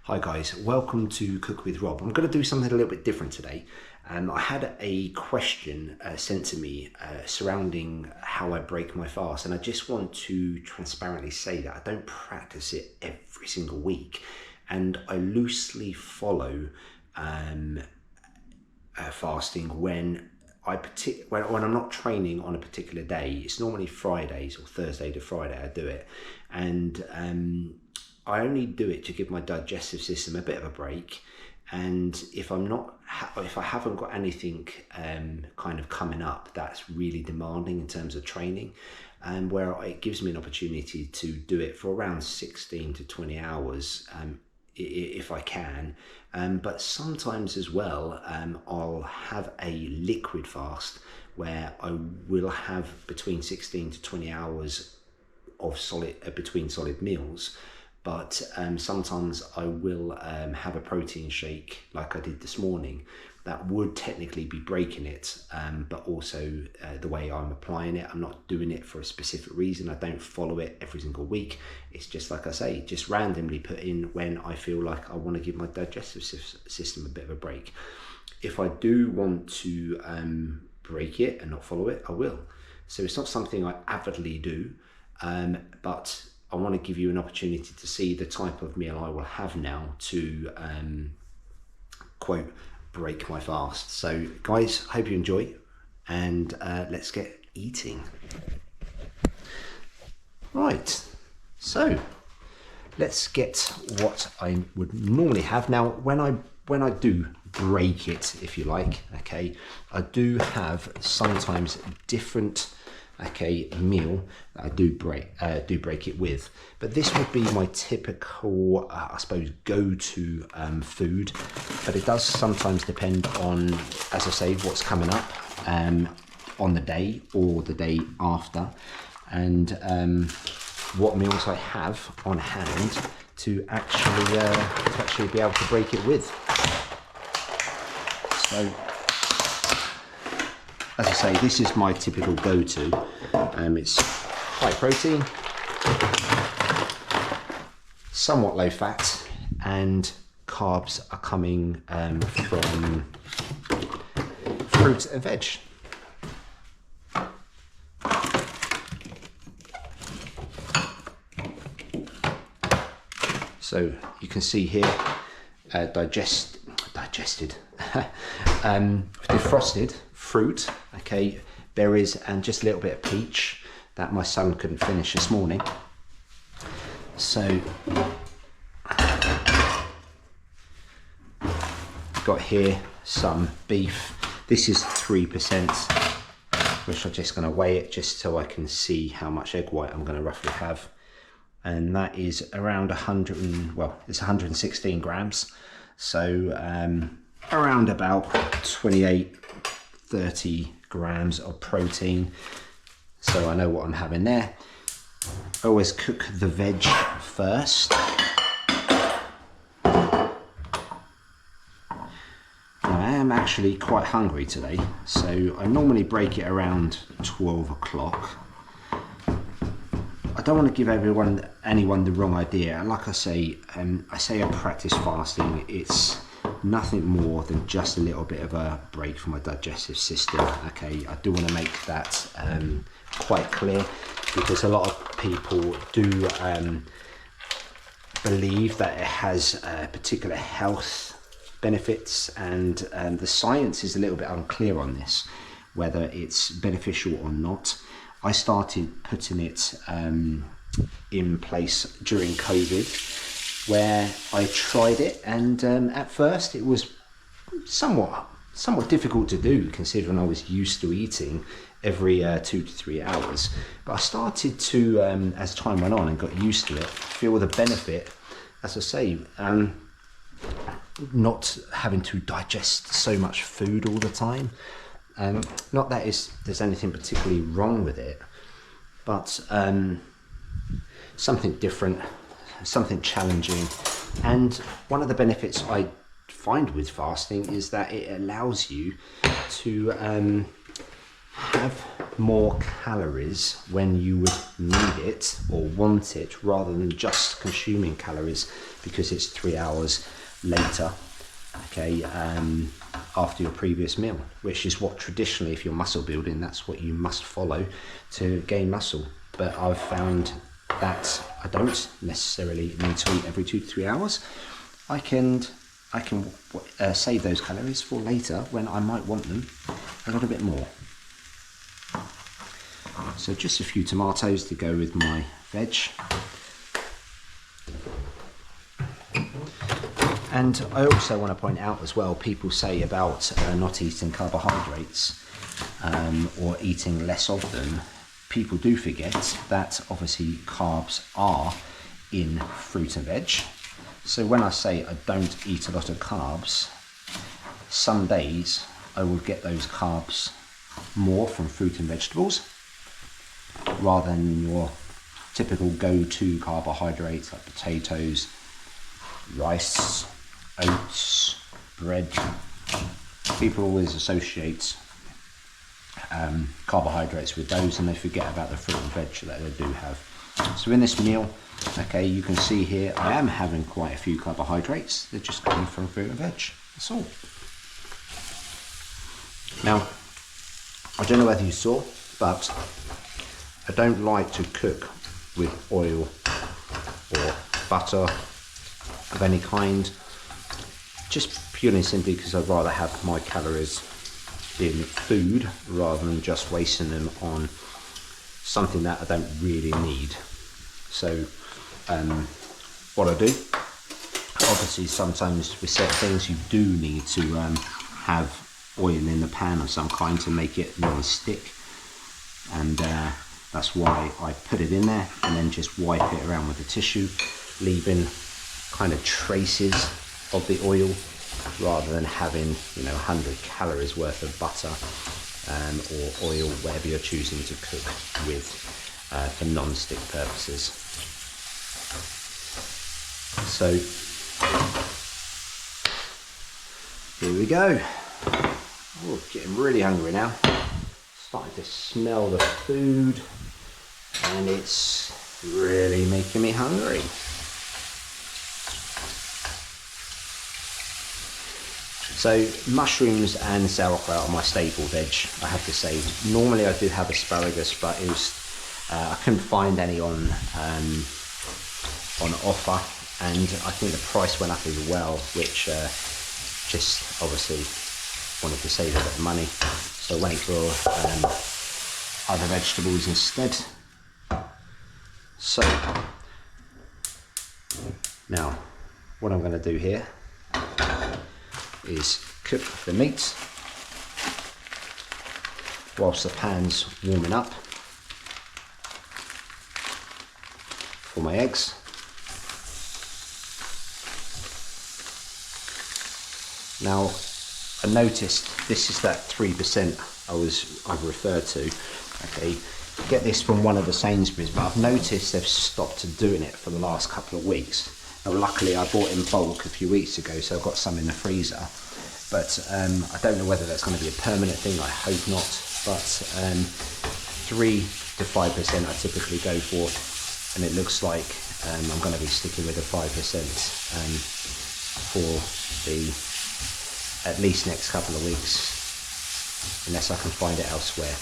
Hi guys, welcome to Cook with Rob. I'm going to do something a little bit different today. I had a question sent to me surrounding how I break my fast, and I just want to transparently say that I don't practice it every single week, and I loosely follow fasting when I'm not training on a particular day. It's normally Fridays or Thursday to Friday I do it, and I only do it to give my digestive system a bit of a break. And if I haven't got anything kind of coming up that's really demanding in terms of training, and where it gives me an opportunity to do it for around 16 to 20 hours if I can. But sometimes as well, I'll have a liquid fast where I will have between 16 to 20 hours of between solid meals. But sometimes I will have a protein shake like I did this morning. That would technically be breaking it, but also the way I'm applying it, I'm not doing it for a specific reason. I don't follow it every single week. It's just like I say, just randomly put in when I feel like I want to give my digestive system a bit of a break. If I do want to break it and not follow it, I will. So it's not something I avidly do, but I want to give you an opportunity to see the type of meal I will have now to quote break my fast. So guys, hope you enjoy, and let's get eating. Right, so let's get what I would normally have. Now when I do break it, if you like, okay, I do have sometimes different meal that I do break it with, but this would be my typical I suppose go-to food, but it does sometimes depend on, as I say, what's coming up on the day or the day after, and what meals I have on hand to actually be able to break it with. So as I say, this is my typical go-to. It's high protein, somewhat low fat, and carbs are coming from fruit and veg. So you can see here, digested, defrosted fruit, okay, berries, and just a little bit of peach that my son couldn't finish this morning. So got here some beef. This is 3%, which I'm just going to weigh it just so I can see how much egg white I'm going to roughly have, and that is around it's 116 grams, so around about 28-30 grams of protein. So I know what I'm having there. I always cook the veg first. Now, I am actually quite hungry today, so I normally break it around 12 o'clock. I don't want to give anyone the wrong idea. Like I say I practice fasting. It's nothing more than just a little bit of a break for my digestive system. Okay, I do want to make that quite clear, because a lot of people do believe that it has particular health benefits, and the science is a little bit unclear on this, whether it's beneficial or not. I started putting it in place during COVID, where I tried it, and at first it was somewhat difficult to do, considering I was used to eating every 2 to 3 hours. But I started to, as time went on and got used to it, feel the benefit, as I say, not having to digest so much food all the time. Not that there's anything particularly wrong with it, but something different, something challenging. And one of the benefits I find with fasting is that it allows you to have more calories when you would need it or want it, rather than just consuming calories, because it's 3 hours later, okay, after your previous meal, which is what traditionally, if you're muscle building, that's what you must follow to gain muscle. But I've found that I don't necessarily need to eat every 2 to 3 hours. I can save those calories for later when I might want them a little bit more. So just a few tomatoes to go with my veg. And I also want to point out as well, people say about not eating carbohydrates or eating less of them. People do forget that obviously carbs are in fruit and veg. So when I say I don't eat a lot of carbs, some days I will get those carbs more from fruit and vegetables rather than your typical go-to carbohydrates like potatoes, rice, oats, bread. People always associate carbohydrates with those, and they forget about the fruit and veg that they do have. So in this meal, okay, you can see here I am having quite a few carbohydrates. They're just coming from fruit and veg. That's all. Now, I don't know whether you saw, but I don't like to cook with oil or butter of any kind, just purely and simply because I'd rather have my calories in food rather than just wasting them on something that I don't really need. So what I do, obviously sometimes with certain things you do need to have oil in the pan of some kind to make it non-stick, and that's why I put it in there and then just wipe it around with a tissue, leaving kind of traces of the oil rather than having 100 calories worth of butter or oil, whatever you're choosing to cook with for non-stick purposes. So here we go. Oh, getting really hungry now. Starting to smell the food and it's really making me hungry. So mushrooms and sauerkraut are my staple veg, I have to say. Normally I do have asparagus, but it was I couldn't find any on offer, and I think the price went up as well, which just obviously wanted to save a bit of money, so I went for other vegetables instead. So now what I'm going to do here is cook the meat whilst the pan's warming up for my eggs. Now I noticed this is that 3% I've referred to. Okay, get this from one of the Sainsbury's, but I've noticed they've stopped doing it for the last couple of weeks. Now, luckily I bought in bulk a few weeks ago, so I've got some in the freezer, but I don't know whether that's going to be a permanent thing. I hope not, but 3 to 5% I typically go for, and it looks like I'm going to be sticking with the 5% for the at least next couple of weeks, unless I can find it elsewhere.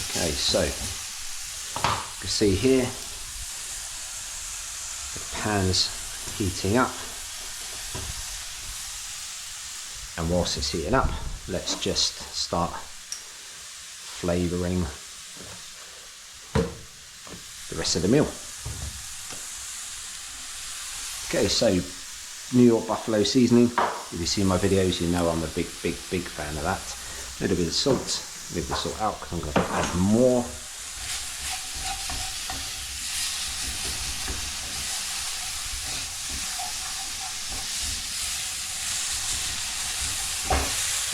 Okay, so you can see here the pan's heating up, and whilst it's heating up, let's just start flavouring the rest of the meal. Okay, so New York buffalo seasoning. If you see my videos, you know I'm a big fan of that. A little bit of salt. Leave the salt out because I'm going to add more.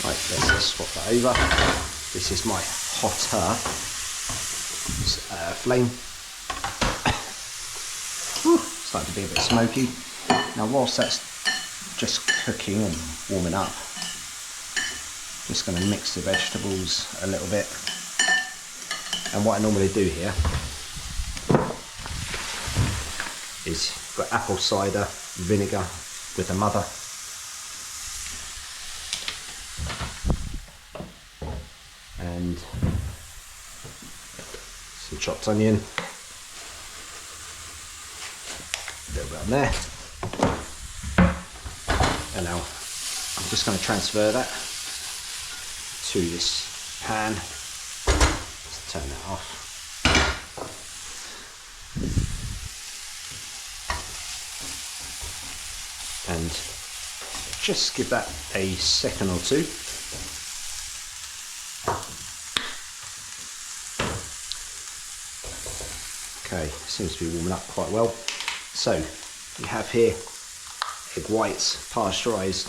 Right, let's just swap that over. This is my hotter flame. Starting to be a bit smoky. Now whilst that's just cooking and warming up, just going to mix the vegetables a little bit. And what I normally do here is got apple cider vinegar with the mother. And some chopped onion. A little bit on there. And now I'm just going to transfer that to this pan. Let's turn that off. And just give that a second or two. Okay, seems to be warming up quite well. So you have here egg whites, pasteurised.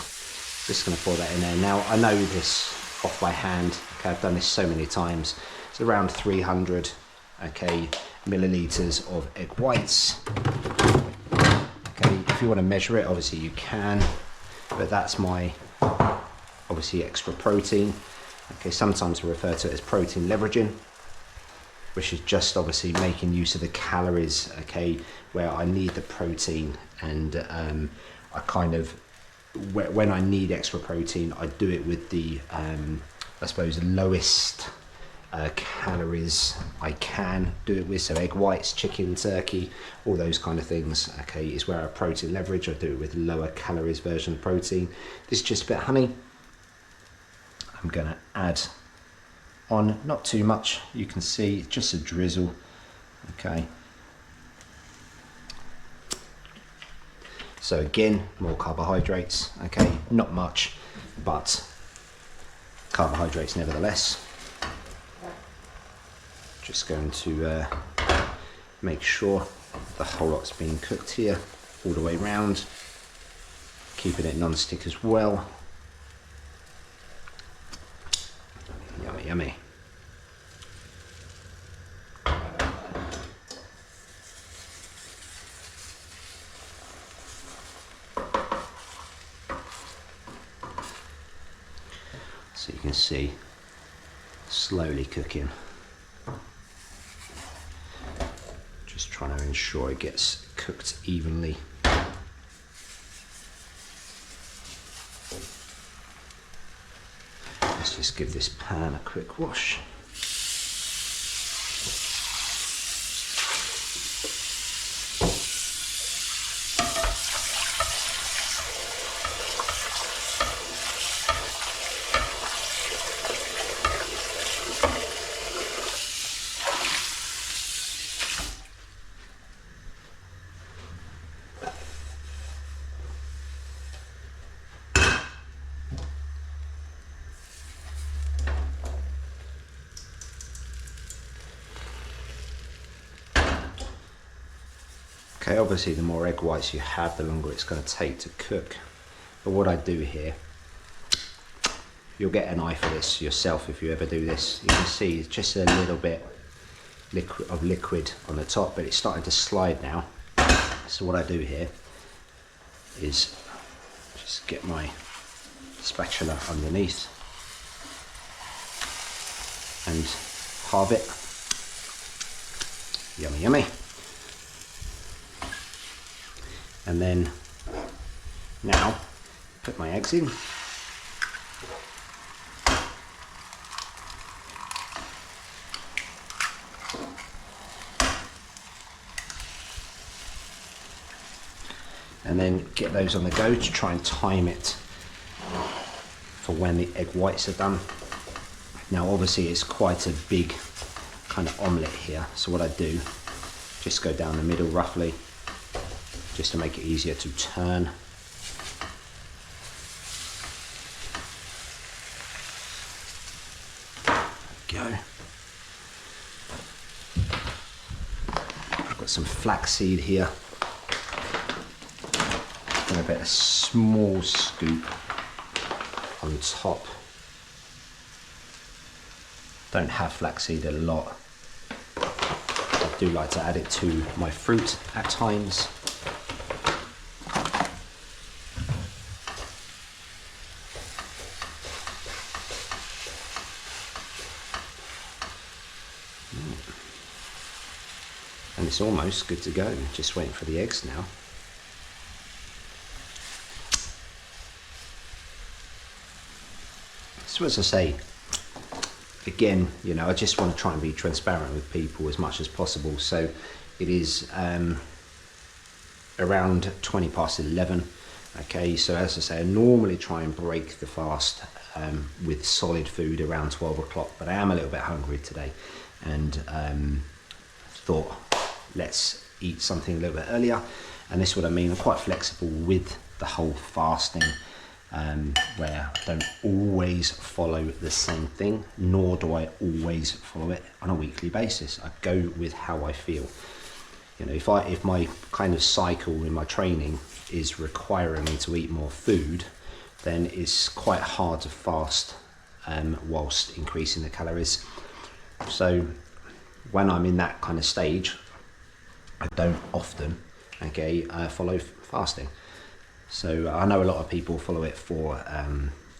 Just going to pour that in there. Now I know this off by hand. Okay, I've done this so many times. It's around 300 millilitres of egg whites. Okay, if you want to measure it, obviously you can, but that's my obviously extra protein. Okay, sometimes we refer to it as protein leveraging, which is just obviously making use of the calories, okay, where I need the protein, and I kind of, when I need extra protein, I do it with the, I suppose, the lowest calories I can do it with. So egg whites, chicken, turkey, all those kind of things, okay, is where I protein leverage. I do it with lower calories version of protein. This is just a bit of honey. I'm gonna add on, not too much, you can see, just a drizzle, okay. So again, more carbohydrates, okay, not much, but carbohydrates nevertheless. Just going to make sure the whole lot's being cooked here all the way round, keeping it non-stick as well. Yummy, yummy. So you can see, slowly cooking. Just trying to ensure it gets cooked evenly. Let's just give this pan a quick wash. Okay, obviously the more egg whites you have, the longer it's going to take to cook. But what I do here, you'll get an eye for this yourself if you ever do this. You can see it's just a little bit of liquid on the top, but it's starting to slide now. So what I do here is just get my spatula underneath and halve it. Yummy, yummy. And then now put my eggs in. And then get those on the go to try and time it for when the egg whites are done. Now obviously it's quite a big kind of omelette here, so what I do, just go down the middle roughly, just to make it easier to turn. There we go. I've got some flaxseed here. And a bit of small scoop on top. Don't have flaxseed a lot. I do like to add it to my fruit at times. And it's almost good to go. Just waiting for the eggs now. So as I say, again, you know, I just want to try and be transparent with people as much as possible. So it is around 20 past 11. Okay, so as I say, I normally try and break the fast with solid food around 12 o'clock, but I am a little bit hungry today, and thought let's eat something a little bit earlier. And this is what I mean, I'm quite flexible with the whole fasting, where I don't always follow the same thing, nor do I always follow it on a weekly basis. I go with how I feel. You know, if my kind of cycle in my training is requiring me to eat more food, then it's quite hard to fast whilst increasing the calories. So when I'm in that kind of stage, I don't often follow fasting. So I know a lot of people follow it for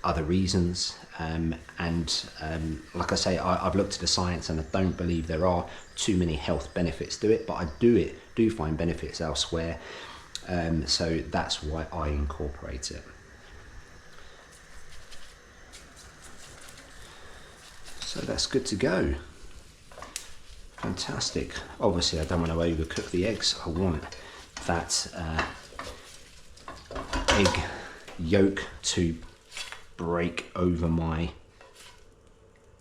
other reasons, and like I say, I've looked at the science and I don't believe there are too many health benefits to it, but I do find benefits elsewhere, so that's why I incorporate it. So that's good to go. Fantastic. Obviously I don't want to overcook the eggs. I want that egg yolk to break over my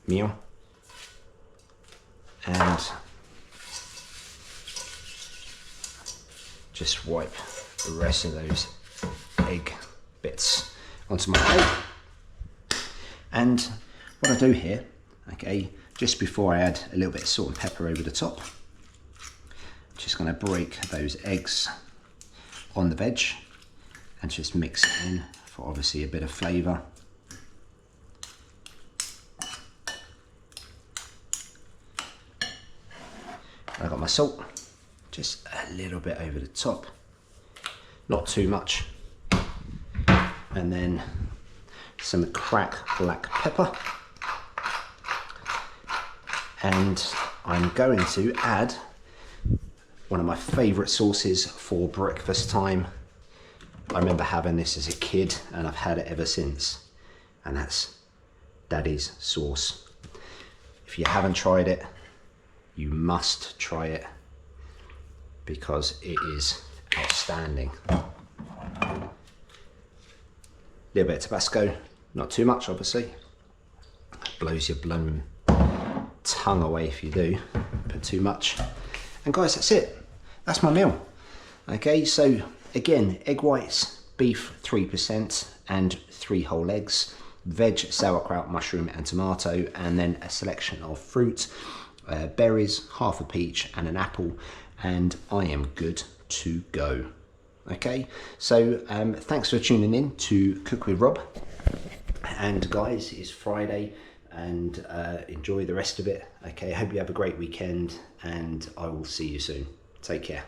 meal, and just wipe the rest of those egg bits onto my plate. And what I do here, okay, just before I add a little bit of salt and pepper over the top, just going to break those eggs on the veg and just mix it in for obviously a bit of flavour. I got my salt, just a little bit over the top, not too much, and then some cracked black pepper, and I'm going to add one of my favourite sauces for breakfast time. I remember having this as a kid and I've had it ever since, and that's Daddies sauce. If you haven't tried it, you must try it because it is outstanding. Little bit of Tabasco, not too much obviously, blows your blown tongue away if you do put too much. And guys, that's it, that's my meal. Okay, so again, egg whites, beef 3% and 3 whole eggs, veg, sauerkraut, mushroom and tomato, and then a selection of fruit, berries, half a peach and an apple, and I am good to go. Okay, so thanks for tuning in to Cook with Rob, and guys, it's Friday, and enjoy the rest of it. Okay, I hope you have a great weekend, and I will see you soon. Take care.